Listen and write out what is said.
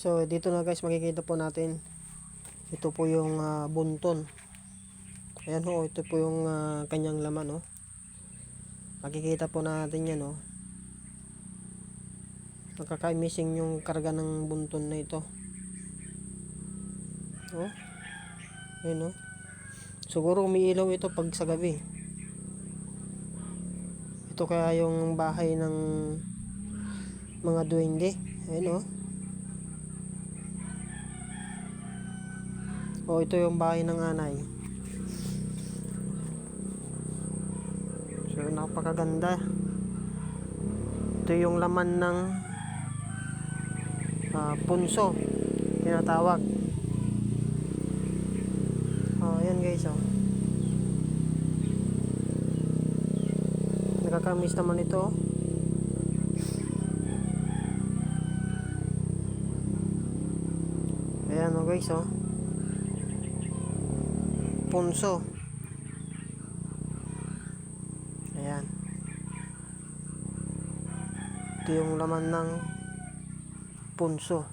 So dito na guys, makikita po natin ito po yung bunton. Ayan ho, ito po yung kanyang laman, oh. Makikita po natin yan, oh. Nakaka-missing yung karga ng bunton na ito. Oh. Ayan, oh. Siguro umiilaw ito pag sa gabi. Ito kaya yung bahay ng mga duwende. Ayan, oh. Oh, ito yung bahay ng anay. So napakaganda. Ito yung laman ng punso tinatawag. Oh, ayan guys, oh. Nakakamiss naman ito. Ayan, oh guys, oh. Punso. Ayan. Ito yung laman ng punso.